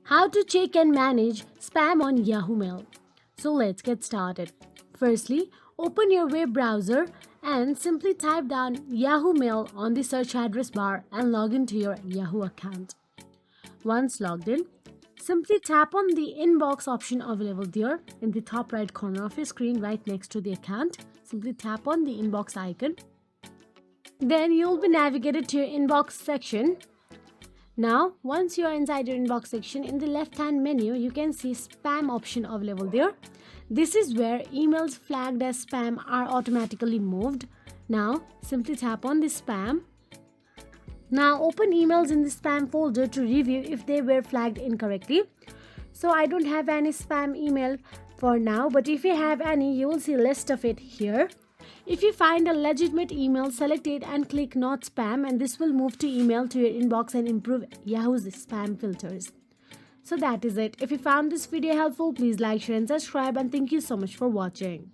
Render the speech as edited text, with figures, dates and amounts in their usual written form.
How to check and manage spam on Yahoo Mail. So let's get started. Firstly, open your web browser and simply type down Yahoo Mail on the search address bar and log into your Yahoo account. Once logged in, simply tap on the inbox option available there in the top right corner of your screen right next to the account. Simply tap on the inbox icon. Then you'll be navigated to your inbox section. Now, once you are inside your inbox section, in the left-hand menu, you can see spam option available there. This is where emails flagged as spam are automatically moved. Now, simply tap on the spam. Now, open emails in the spam folder to review if they were flagged incorrectly. So, I don't have any spam email for now, but if you have any, you will see a list of it here. If you find a legitimate email, select it and click not spam, and this will move to email to your inbox and improve Yahoo's spam filters. So that is it. If you found this video helpful, please like, share and subscribe, and thank you so much for watching.